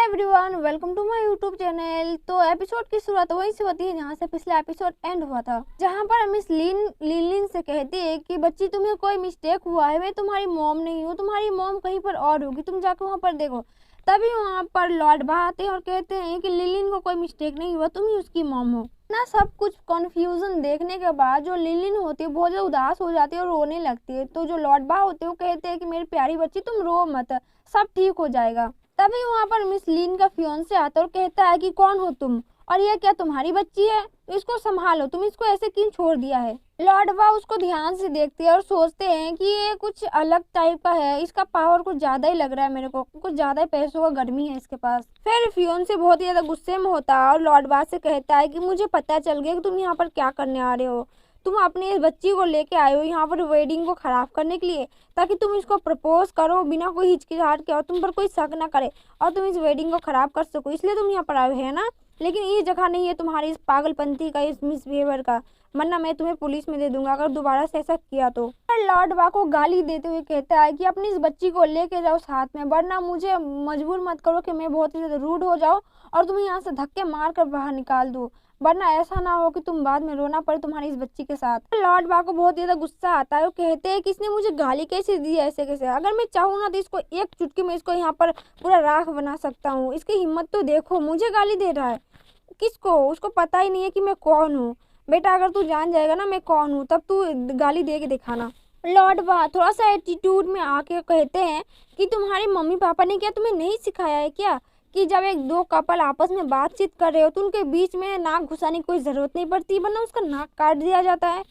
Everyone, welcome to my YouTube channel. तो episode की शुरुआत वहीं से होती है जहाँ से पिछला एपिसोड एंड हुआ था, जहाँ पर मिस लिन से कहती है कि बच्ची तुम्हें कोई मिस्टेक हुआ है, मैं तुम्हारी मॉम नहीं हूँ, तुम्हारी मॉम कहीं पर और होगी, तुम जाकर वहाँ पर देखो। तभी वहाँ पर लॉर्ड बा आते हैं और कहते हैं कि लिलिन को कोई मिस्टेक नहीं हुआ, तुम ही उसकी मॉम हो ना। सब कुछ कंफ्यूजन देखने के बाद जो लिलिन होती है बहुत ज्यादा उदास हो जाती है और रोने लगती है। तो जो लॉर्ड बा होते हैं वो कहते हैं कि मेरी प्यारी बच्ची तुम रो मत, सब ठीक हो जाएगा। तभी वहाँ पर मिस लिन का फियोंसे आता है और कहता है कि कौन हो तुम और यह क्या तुम्हारी बच्ची है, इसको संभालो, तुम इसको ऐसे क्यों छोड़ दिया है। लॉर्ड बा उसको ध्यान से देखते हैं और सोचते हैं कि ये कुछ अलग टाइप का है, इसका पावर कुछ ज्यादा ही लग रहा है मेरे को, कुछ ज्यादा ही पैसों का गर्मी है इसके पास। फिर फियोंसे बहुत ही ज्यादा गुस्से में होता है और लॉर्ड बा से कहता है कि मुझे पता चल गया कि तुम यहाँ पर क्या करने आ रहे हो। तुम अपनी इस बच्ची को लेके आए हो यहाँ पर वेडिंग को खराब करने के लिए, ताकि तुम इसको प्रपोज करो बिना कोई हिचकिचाहट के और तुम पर कोई शक ना करे और तुम इस वेडिंग को खराब कर सको, इसलिए तुम यहाँ पर आए हो, है ना। लेकिन ये जगह नहीं है तुम्हारी इस पागलपंथी का, इस मिसबिहेवियर का, वरना मैं तुम्हें पुलिस में दे दूंगा अगर दोबारा से ऐसा किया तो। लॉर्ड बा को गाली देते हुए कहता है कि अपनी इस बच्ची को लेके जाओ साथ में, वरना मुझे मजबूर मत करो कि मैं बहुत ही ज्यादा रूड हो जाऊँ और तुम्हें यहाँ से धक्के मार कर बाहर निकाल दूँ, वरना ऐसा ना हो कि तुम बाद में रोना पड़े तुम्हारी इस बच्ची के साथ। लॉर्ड बा को बहुत ज्यादा गुस्सा आता है, वो कहते हैं कि इसने मुझे गाली कैसे दी ऐसे कैसे, अगर मैं चाहूँ ना तो इसको एक चुटकी में इसको यहाँ पर पूरा राख बना सकता हूँ, इसकी हिम्मत तो देखो, मुझे गाली दे रहा है। किसको, उसको पता ही नहीं है कि मैं कौन हूँ। बेटा अगर तू जान जाएगा ना मैं कौन हूँ तब तू गाली दे के दिखाना। लॉर्ड बा थोड़ा सा एटीट्यूड में आके कहते हैं कि तुम्हारे मम्मी पापा ने क्या तुम्हें नहीं सिखाया है क्या कि जब एक दो कपल आपस में बातचीत कर रहे हो तो उनके बीच में नाक घुसाने की कोई जरूरत नहीं पड़ती, वरना उसका नाक काट दिया जाता है।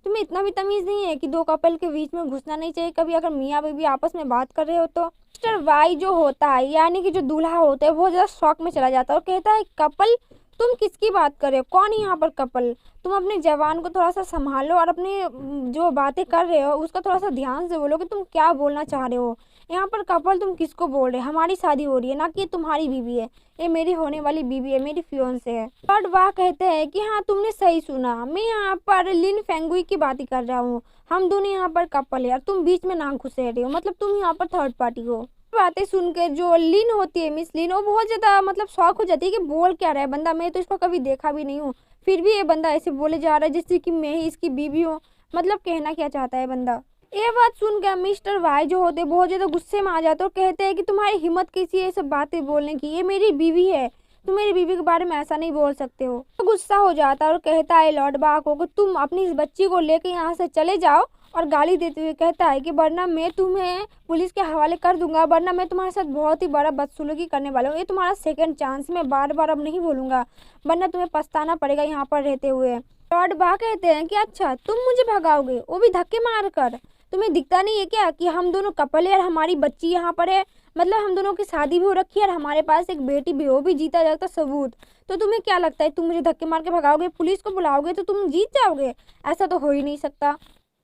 तुम्हें इतना भी तमीज नहीं है कि दो कपल के बीच में घुसना नहीं चाहिए कभी, अगर मियाँ बीवी आपस में बात कर रहे हो तो। मिस्टर वाई जो होता है यानी कि जो दूल्हा होता है वो ज्यादा शौक में चला जाता है और कहता है कपल, तुम किसकी बात कर रहे हो, कौन है यहाँ पर कपल, तुम अपने जवान को थोड़ा सा संभालो और अपनी जो बातें कर रहे हो उसका थोड़ा सा ध्यान से बोलो कि तुम क्या बोलना चाह रहे हो। यहाँ पर कपल तुम किसको बोल रहे हो, हमारी शादी हो रही है ना कि तुम्हारी बीवी है, ये मेरी होने वाली बीवी है, मेरी फियोंसे है। लॉर्ड वाह कहते हैं कि हाँ तुमने सही सुना, मैं यहाँ पर लिन फेंगुई की बात ही कर रहा हूँ, हम दोनों यहाँ पर कपल है और तुम बीच में नाक घुसे रहे हो, मतलब तुम यहाँ पर थर्ड पार्टी हो। बातें सुन के जो लिन होती है मिस लिन, वो बहुत ज्यादा मतलब शौक हो जाती है कि बोल क्या रहा है बंदा, मैं तो इसको कभी देखा भी नहीं हूँ, फिर भी ये बंदा ऐसे बोले जा रहा है जैसे कि मैं ही इसकी बीवी हूँ, मतलब कहना क्या चाहता है बंदा। ये बात सुन के मिस्टर वाई जो होते बहुत ज्यादा गुस्से में आ जाते और कहते हैं कि तुम्हारी हिम्मत कैसी है ये सब बातें बोलने की, ये मेरी बीवी है, तुम मेरी बीवी के बारे में ऐसा नहीं बोल सकते हो। तो गुस्सा हो जाता है और कहता है लॉर्ड बा को कि तुम अपनी इस बच्ची को लेकर यहाँ से चले जाओ, और गाली देते हुए कहता है कि वरना मैं तुम्हें पुलिस के हवाले कर दूंगा, वरना मैं तुम्हारे साथ बहुत ही बड़ा बदसलूकी करने वाला हूँ, ये तुम्हारा सेकंड चांस, मैं बार बार अब नहीं बोलूंगा, वरना तुम्हें पछताना पड़ेगा यहाँ पर रहते हुए। लॉर्ड बा कहते हैं कि अच्छा तुम मुझे भगाओगे, वो भी धक्के मार कर, तुम्हें दिखता नहीं है क्या कि हम दोनों कपल है और हमारी बच्ची यहाँ पर है, मतलब हम दोनों की शादी भी हो रखी है और हमारे पास एक बेटी भी, वो भी जीता जाता सबूत, तो तुम्हें क्या लगता है तुम मुझे धक्के मार के भगाओगे, पुलिस को बुलाओगे तो तुम जीत जाओगे, ऐसा तो हो ही नहीं सकता।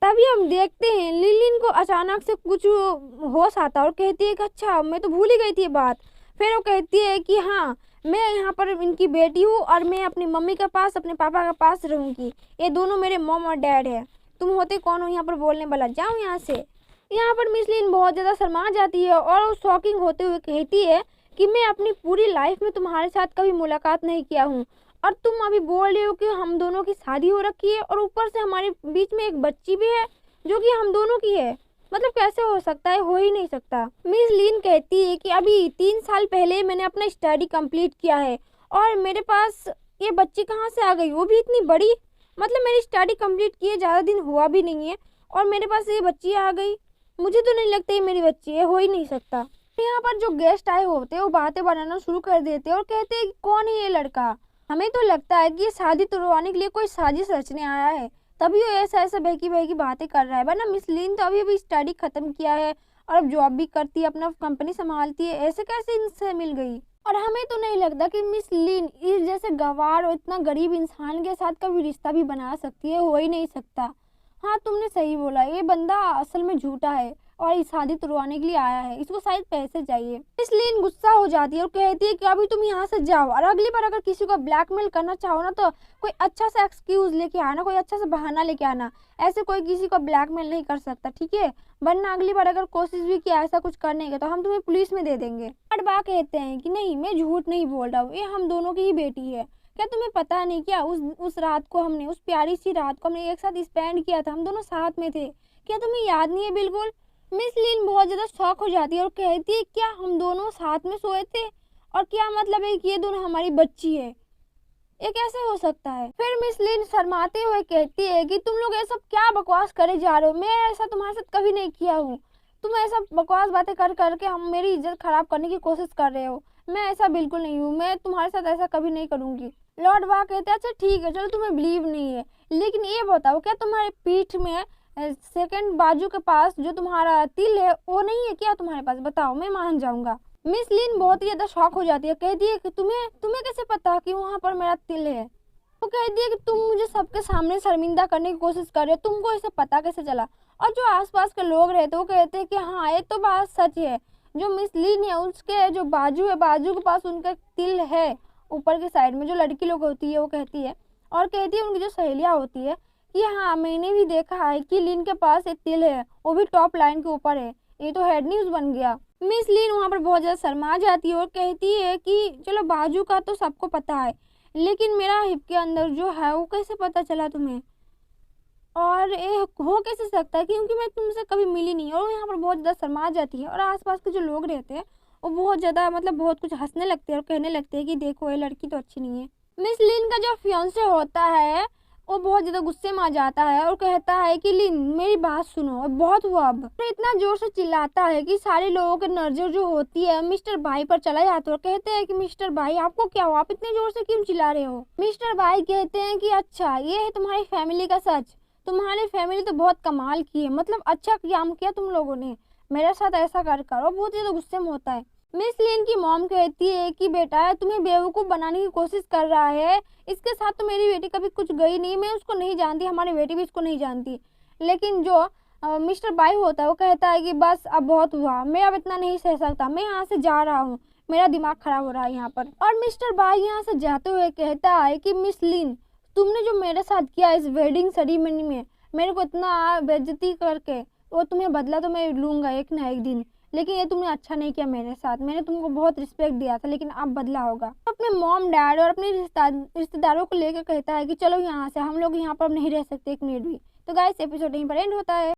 तभी हम देखते हैं लिलिन को अचानक से कुछ होश आता है और कहती है कि अच्छा मैं तो भूल ही गई थी ये बात। फिर वो कहती है कि हाँ मैं यहाँ पर इनकी बेटी हूँ और मैं अपनी मम्मी के पास अपने पापा के पास रहूंगी, ये दोनों मेरे मॉम और डैड है, तुम होते कौन हो यहाँ पर बोलने वाला, जाओ यहाँ से। यहाँ पर मिस लिन बहुत ज्यादा शर्मा जाती है और वो शॉकिंग होते हुए कहती है कि मैं अपनी पूरी लाइफ में तुम्हारे साथ कभी मुलाकात नहीं किया हूँ और तुम अभी बोल रहे हो कि हम दोनों की शादी हो रखी है और ऊपर से हमारे बीच में एक बच्ची भी है जो कि हम दोनों की है, मतलब कैसे हो सकता है, हो ही नहीं सकता। मिस लिन कहती है कि अभी 3 साल पहले मैंने अपना स्टडी कंप्लीट किया है और मेरे पास ये बच्ची कहाँ से आ गई, वो भी इतनी बड़ी, मतलब मेरी स्टडी कंप्लीट किए ज़्यादा दिन हुआ भी नहीं है और मेरे पास ये बच्ची आ गई, मुझे तो नहीं लगता ये मेरी बच्ची है, हो ही नहीं सकता। यहाँ पर जो गेस्ट आए होते हैं वो बातें बनाना शुरू कर देते हैं और कहते हैं कि कौन है ये लड़का, हमें तो लगता है कि ये शादी तुड़वाने के लिए कोई साजिश रचने आया है, तभी वो ऐसा ऐसा बहकी बहकी बातें कर रहा है, वरना मिस लिन तो अभी अभी स्टडी खत्म किया है और अब जॉब भी करती है, अपना कंपनी संभालती है, ऐसे कैसे इनसे मिल गई। और हमें तो नहीं लगता कि मिस लिन इस जैसे गंवार और इतना गरीब इंसान के साथ कभी रिश्ता भी बना सकती है, हो ही नहीं सकता। हाँ तुमने सही बोला, ये बंदा असल में झूठा है, और इस शादी तुड़वाने के लिए आया है, इसको शायद पैसे चाहिए। मिस लिन गुस्सा हो जाती है और कहती है कि अभी तुम यहाँ से जाओ और अगली बार अगर किसी को ब्लैकमेल करना चाहो ना तो कोई अच्छा सा एक्सक्यूज लेके आना, कोई अच्छा सा बहाना लेके आना। ऐसे कोई किसी को ब्लैकमेल नहीं कर सकता, ठीक है? वरना अगली बार अगर कोशिश भी किया ऐसा कुछ करने की तो हम तुम्हें पुलिस में दे देंगे। बा कहते हैं कि नहीं, मैं झूठ नहीं बोल रहा हूँ, ये हम दोनों की ही बेटी है। क्या तुम्हें पता नहीं क्या उस रात को हमने, उस प्यारी सी रात को हमने एक साथ स्पेंड किया था, हम दोनों साथ में थे, क्या तुम्हें याद नहीं है? बिल्कुल। मिस लिन बहुत ज्यादा शॉक हो जाती है और कहती है क्या हम दोनों साथ में सोए थे? और क्या मतलब है कि ये दोनों हमारी बच्ची है? ये कैसे हो सकता है? फिर मिस लिन शर्माते हुए कहती है कि तुम लोग ये सब क्या बकवास करे जा रहे हो, मैं ऐसा तुम्हारे साथ कभी नहीं किया हूँ, तुम ऐसा बकवास बातें कर करके हम मेरी इज्जत खराब करने की कोशिश कर रहे हो, मैं ऐसा बिल्कुल नहीं हूँ, मैं तुम्हारे साथ ऐसा कभी नहीं करूंगी। लॉर्ड वाह कहते हैं अच्छा ठीक है, चलो तुम्हें बिलीव नहीं है, लेकिन ये बताओ क्या तुम्हारे पीठ में सेकंड बाजू के पास जो तुम्हारा तिल है वो नहीं है क्या तुम्हारे पास? बताओ, मैं मान जाऊंगा। मिस लिन बहुत ही ज्यादा शॉक हो जाती है, कहती है कि तुम्हें तुम्हें कैसे पता कि वहाँ पर मेरा तिल है? वो कहती है कि तुम मुझे सबके सामने शर्मिंदा करने की कोशिश कर रहे हो, तुमको इसे पता कैसे चला? और जो आसपास के लोग रहते वो कहते हैं कि हाँ ये तो बात सच है, जो मिस लिन है उसके जो बाजू है, बाजू के पास उनका तिल है ऊपर की साइड में। जो लड़की लोग होती है वो कहती है, और कहती है उनकी जो सहेलियाँ होती है कि हाँ मैंने भी देखा है कि लिन के पास एक तिल है, वो भी टॉप लाइन के ऊपर है, ये तो हेड न्यूज बन गया। मिस लिन वहाँ पर बहुत ज्यादा शर्मा जाती है और कहती है कि चलो बाजू का तो सबको पता है, लेकिन मेरा हिप के अंदर जो है वो कैसे पता चला तुम्हें? और ये हो कैसे सकता है, क्योंकि मैं तुमसे कभी मिली नहीं। और यहाँ पर बहुत ज़्यादा शर्मा जाती है और आसपास के जो लोग रहते हैं वो बहुत ज़्यादा मतलब बहुत कुछ हंसने लगते हैं और कहने लगते हैं कि देखो ये लड़की तो अच्छी नहीं है। मिस लिन का जो फियांसे होता है वो बहुत ज़्यादा गुस्से में आ जाता है और कहता है कि लिन मेरी बात सुनो, अब बहुत हुआ। अब तो इतना जोर से चिल्लाता है कि सारे लोगों की नजर जो होती है मिस्टर भाई पर चला जाता है और कहते हैं कि मिस्टर भाई आपको क्या हुआ, आप इतने जोर से क्यों चिल्ला रहे हो? मिस्टर भाई कहते हैं कि अच्छा ये है तुम्हारी फैमिली का सच, तुम्हारी फैमिली तो बहुत कमाल की है, मतलब अच्छा काम किया तुम लोगों ने मेरे साथ ऐसा कर कर। और बहुत ज्यादा गुस्से में होता है। मिस लिन की मॉम कहती है कि बेटा तुम्हें बेवकूफ बनाने की कोशिश कर रहा है, इसके साथ तो मेरी बेटी कभी कुछ गई नहीं, मैं उसको नहीं जानती, हमारी बेटी भी इसको नहीं जानती। लेकिन जो मिस्टर बाई होता है वो कहता है कि बस अब बहुत हुआ, मैं अब इतना नहीं सह सकता, मैं यहाँ से जा रहा हूँ, मेरा दिमाग खराब हो रहा है यहाँ पर। और मिस्टर बाई यहाँ से जाते हुए कहता है कि मिस लिन तुमने जो मेरे साथ किया इस वेडिंग सेरेमनी में, मेरे को इतना बेइज्जती करके, वो तुम्हें बदला तो मैं लूंगा एक ना एक दिन, लेकिन ये तुमने अच्छा नहीं किया मेरे साथ, मैंने तुमको बहुत रिस्पेक्ट दिया था लेकिन अब बदला होगा। अपने मॉम डैड और अपने रिश्तेदारों को लेकर कहता है कि चलो यहाँ से, हम लोग यहाँ पर नहीं रह सकते एक मिनट भी। तो गाइस एपिसोड यहीं पर एंड होता है।